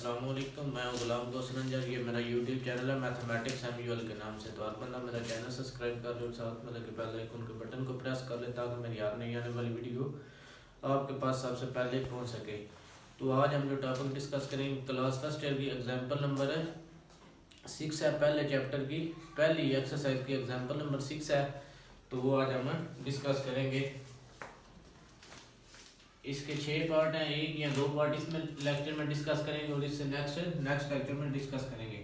अस्सलाम वालेकुम। मैं गुलाम गोसरंजर, ये मेरा यूट्यूब चैनल है मैथमेटिक्स एमयूएल के नाम से। तो आप बंदा मेरा चैनल सब्सक्राइब कर लो, साथ में लगे बेल आइकन के बटन को प्रेस कर ले ताकि मेरी हर नई आने वाली वीडियो आपके पास सबसे पहले पहुंच सके। तो आज हम जो टॉपिक डिस्कस करेंगे क्लास फर्स्ट ईयर की एग्जाम्पल नंबर है 6 है, पहले चैप्टर की पहली एक्सरसाइज की एग्जाम्पल नंबर 6 है। तो वो आज हम डिस्कस करेंगे। इसके 6 पार्ट हैं, एक या 2 पार्ट इसमें लेक्चर में डिस्कस करेंगे और इससे नेक्स्ट लेक्चर में डिस्कस करेंगे।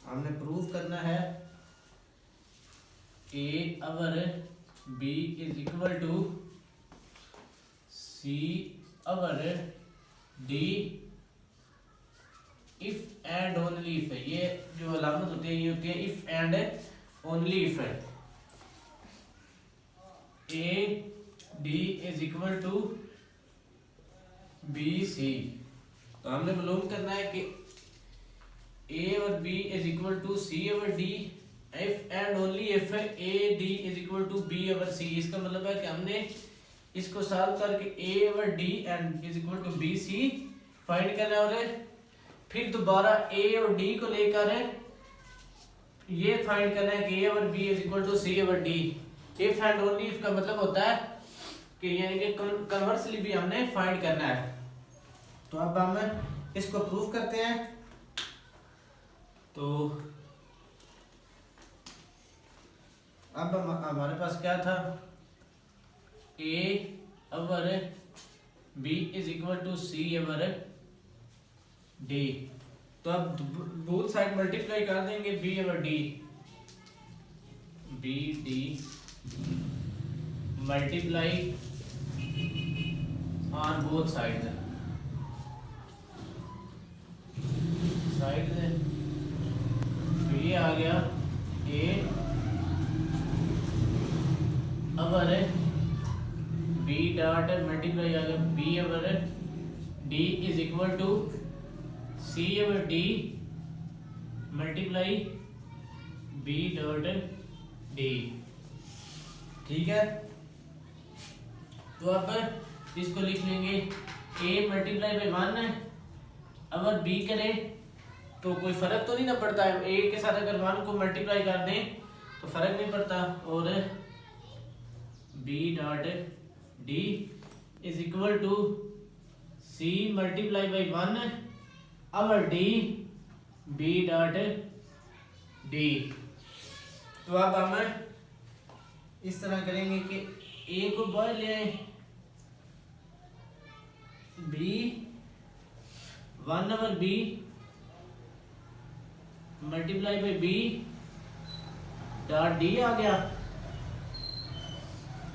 हमने प्रूव करना है A or B is equal to C or D if and only if है। ये जो अलामत होती है ये होती है इफ एंड ओनली इफ है। A D is equal to B C. तो हमने मालूम करना है कि ए और B is equal to C over D if and only if है A D is equal to B over C. इसका मतलब है कि हमने इसको सॉल्व करके A over D and is equal to B C find करना है और फिर दोबारा a और d को लेकर ये फाइंड करना है कि a और b is equal to c over d। If and only if का मतलब होता है कि यानी कि कन्वर्सली भी हमने फाइंड करना है। तो अब हम इसको प्रूफ करते हैं। तो अब हमारे पास क्या था, a over b is equal to c over D. तो अब बोथ साइड मल्टीप्लाई कर देंगे B over D, B D multiply on both side तो ये आ गया A over B dot multiply आ गया B over D is equal to C over D multiply B dot D। ठीक है, तो अब इसको लिख लेंगे A मल्टीप्लाई बाई 1 है। अगर B करें तो कोई फर्क तो नहीं ना पड़ता है, A के साथ अगर 1 को मल्टीप्लाई कर दें तो फर्क नहीं पड़ता। और B dot D is equal to C multiply by 1 or D B dot D. तो अब हम इस तरह करेंगे कि ए को बाहर ले आए, B 1 over B multiply by B dot D आ गया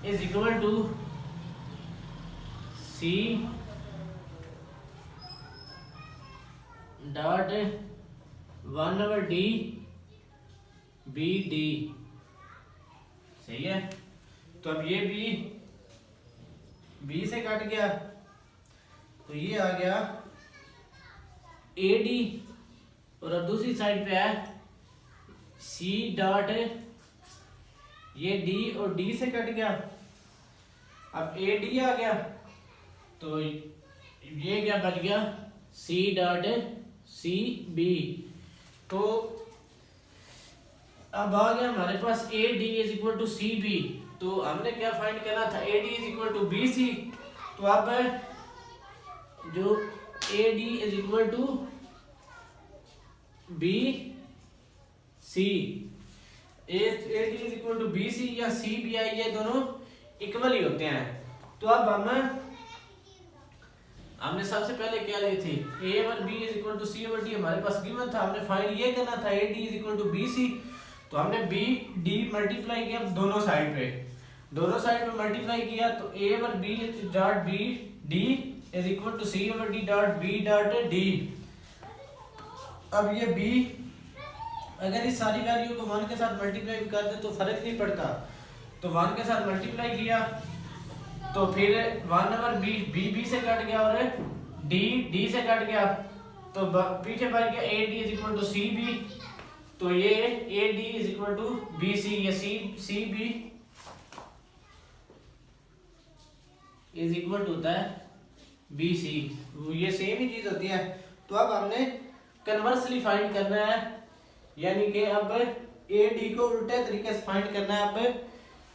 is equal to C dot 1 over D B D. सही है, तो अब ये बी से कट गया तो ये आ गया ए डी और अब दूसरी साइड पे है सी डॉट, ये डी और डी से कट गया। अब ए डी आ गया तो ये क्या बच गया सी डॉट सी बी। तो अब आ गया हमारे पास A D is equal to C B. तो हमने क्या फाइंड करना था, A D is equal to B C. तो अब जो A D is equal to B C, A D is equal to B C या सी बी आई, ये दोनों इक्वल ही होते हैं। तो अब हमने सबसे पहले क्या ली थी, A over B is equal to C over D हमारे पास गिवन था। हमने फाइंड ये करना था A D is equal to B C. तो हमने बी डी मल्टीप्लाई किया दोनों साइड पे मल्टीप्लाई किया तो A over B dot B D is equal to C over D dot B dot D. अब ये बी अगर इस सारी वैल्यू को 1 के साथ मल्टीप्लाई कर दे तो फर्क नहीं पड़ता। तो 1 के साथ मल्टीप्लाई किया तो फिर 1 ओवर बी से कट गया और डी से कट गया तो पीछे बढ़ गया A D is equal to C B. तो ये A D is equal to B C, ये C B is equal to होता है बी सी, ये सेम ही चीज होती है। तो अब हमने कन्वर्सली फाइंड करना है, यानी कि अब ए डी को उल्टे तरीके से फाइंड करना है। अब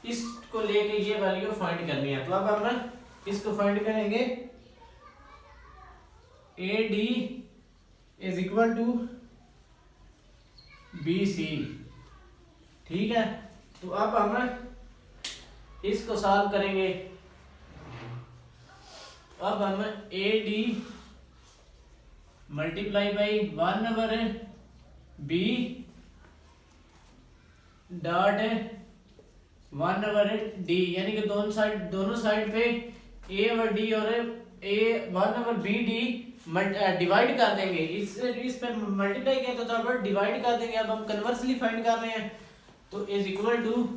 इसको लेके ये वैल्यू फाइंड करनी है। तो अब हम इसको फाइंड करेंगे, A D is equal to B C, ठीक है। तो अब हम इसको सॉल्व करेंगे। अब हम A D multiply by 1 B dot 1 D, यानी कि दोनों साइड पे ए और डी और ए 1 बी डी डिवाइड कर देंगे। इस पे मल्टीप्लाई किया तो अब डिवाइड कर देंगे। अब हम कन्वर्सली फाइंड कर रहे हैं, तो is equal to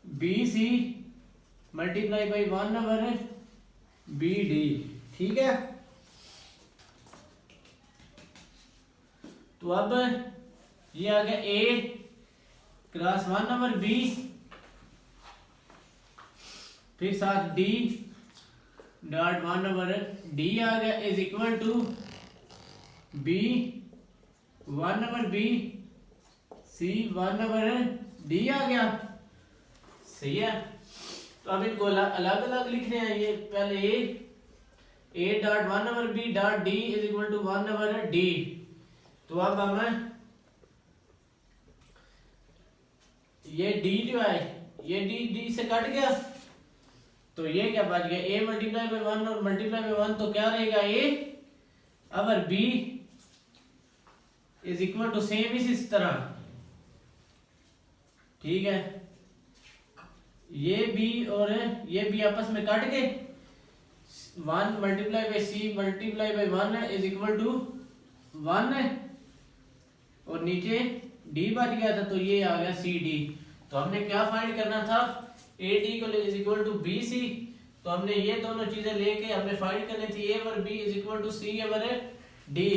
B C multiply by 1 B D, ठीक है। तो अब ये आ गया ए क्रॉस 1 बी, फिर साथ डी डॉट 1 डी आ गया is equal to B 1 B C 1 D आ गया, सही है। तो अब इनको अलग अलग लिखने हैं। ये पहले A dot 1 B dot D is equal to 1 D. तो अब हम ये डी जो है ये डी से कट गया, तो ये क्या बच गया, ए मल्टीप्लाई बाई 1 और मल्टीप्लाई बाई 1, तो क्या रहेगा A over B is equal to same इस तरह, ठीक है। ये बी और ये बी आपस में काट के 1 multiply by C multiply by 1 is equal to 1 है, और नीचे डी बच गया था, तो ये आ गया सी डी। तो हमने क्या फाइंड करना था, ए डी को is equal to B C. तो हमने ये दोनों चीजें लेके हमने फाइंड करनी थी, ए और बी इज इक्वल टू सी और डी।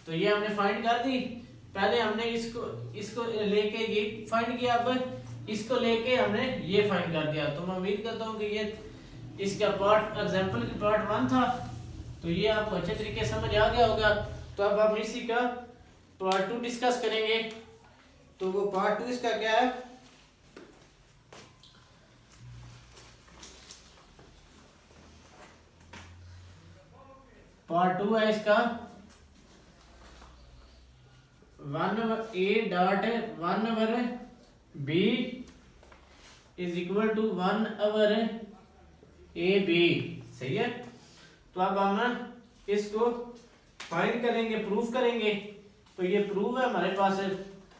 तो ये हमने फाइंड कर दी। पहले हमने इसको लेके ये फाइंड किया, अब इसको लेके हमने ये फाइंड कर दिया। तो मैं उम्मीद करता हूँ कि ये इसका पार्ट एग्जाम्पल की पार्ट 1 था, तो ये आपको अच्छे तरीके से समझ आ गया होगा। तो अब हम इसी का पार्ट 2 डिस्कस करेंगे। तो वो पार्ट 2 इसका क्या है, पार्ट 2 है इसका 1 A dot 1 B is equal to 1 A B, सही है। तो अब हम इसको फाइंड करेंगे, प्रूफ करेंगे। तो ये प्रूफ है हमारे पास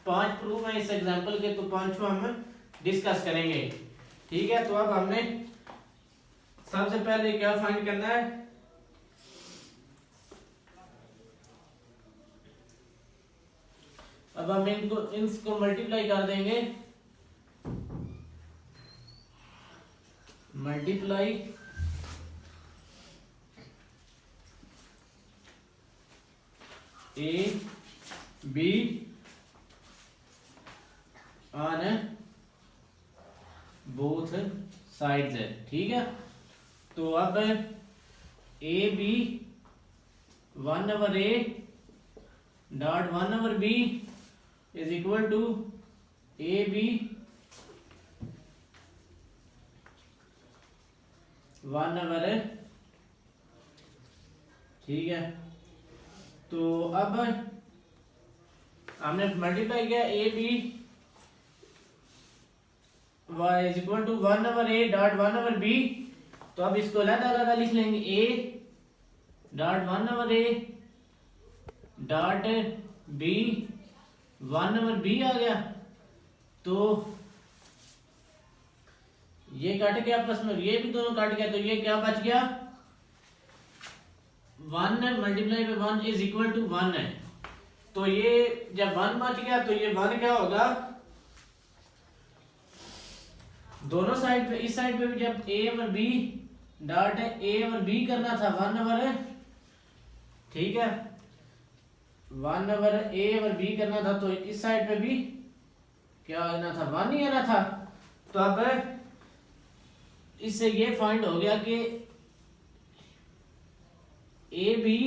5 प्रूफ है इस एग्जांपल के, तो 5 हम डिस्कस करेंगे, ठीक है। तो अब हमने सबसे पहले क्या फाइंड करना है, अब हम इसको मल्टीप्लाई कर देंगे, multiply A B on both sides है, ठीक है। तो अब A B 1 over A dot 1 over B is equal to A B 1 over, ठीक है। तो अब हमने मल्टीप्लाई किया A B is equal to 1 over A dot 1 over B. तो अब इसको अलग अलग लिख लेंगे, A dot 1 over A dot B 1 over B आ गया। तो ये काट के आपस में, ये भी दोनों काट गया, तो ये क्या बच गया, 1 multiply by 1 is equal to 1 है। तो ये जब 1 बच गया तो ये 1 क्या होगा, दोनों साइड पे, इस साइड पे भी जब ए और बी डॉट ए और बी करना था 1 ओवर, ठीक है, 1 ओवर ए और बी करना था, तो इस साइड पे भी क्या आना था, 1 ही आना था। तो अब इससे ये फाइंड हो गया कि ए बी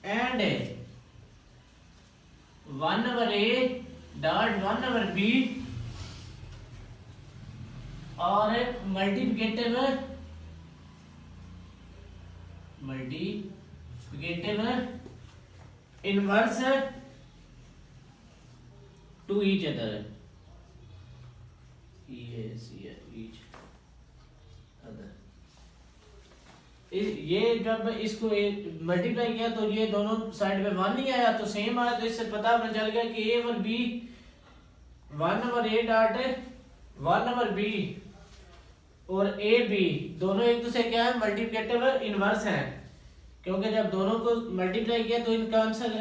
एंड 1/a.1/b और multiplicative inverse two each other, ये जब इसको मल्टीप्लाई किया तो ये दोनों साइड में 1 नहीं आया तो सेम आया, तो इससे पता चल गया कि a और b 1/a.1/b और a b दोनों एक दूसरे क्या है, मल्टीप्लिकेटिव इनवर्स हैं, क्योंकि जब दोनों को मल्टीप्लाई किया तो इनका आंसर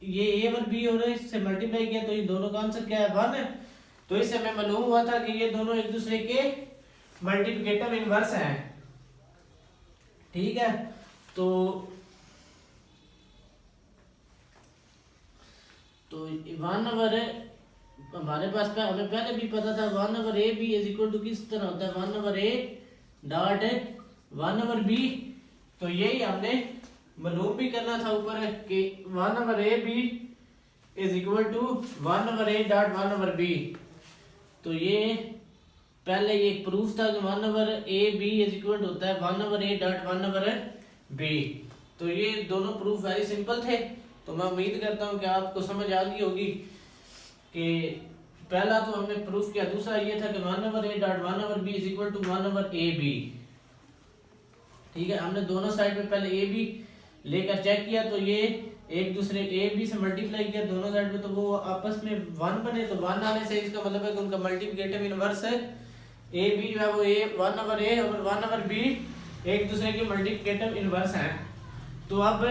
ये a और b और इससे मल्टीप्लाई किया तो इन दोनों का आंसर क्या है, 1 है। तो इससे हमें मालूम हुआ था कि ये दोनों एक दूसरे के मल्टीप्लिकेटिव इनवर्स हैं, ठीक है। तो 1/, हमारे पास हमें पहले भी पता था 1/ab = किस तरह होता है, 1/a.1/b। तो यही हमने मालूम भी करना था ऊपर कि 1/ab = 1/a.1/b। तो ये पहले ये प्रूफ था कि 1/ab होता है 1/a.1/b। तो ये दोनों प्रूफ वेरी सिंपल थे। तो मैं उम्मीद करता हूँ कि आपको समझ आ गई होगी कि पहला तो हमने प्रूफ किया, दूसरा ये था कि 1/a.1/b = 1/ab, ठीक है। हमने दोनों साइड में पहले a b लेकर चेक किया तो ये एक दूसरे a b से मल्टीप्लाई किया दोनों साइड में, तो वो आपस में 1 बने, तो 1 आने से इसका मतलब है कि उनका मल्टीप्लिकेटिव इनवर्स है ए बी जो है वो 1/a और 1/b एक दूसरे के मल्टीप्लिकेटिव इनवर्स हैं। तो अब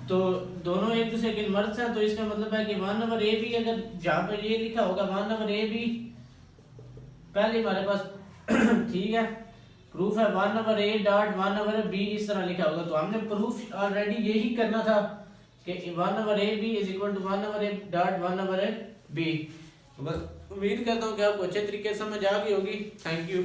तो दोनों एक दूसरे के इनवर्स हैं, तो इसका मतलब है कि 1/ab अगर जहाँ पर ये लिखा होगा 1/ab पहले हमारे पास ठीक है प्रूफ है 1/a.1/b इस तरह लिखा होगा, तो हमने प्रूफ ऑलरेडी यही करना था कि 1/ab = 1/a.1/b। बस उम्मीद करता हूँ कि आपको अच्छे तरीके से समझ आ गई होगी। Thank you.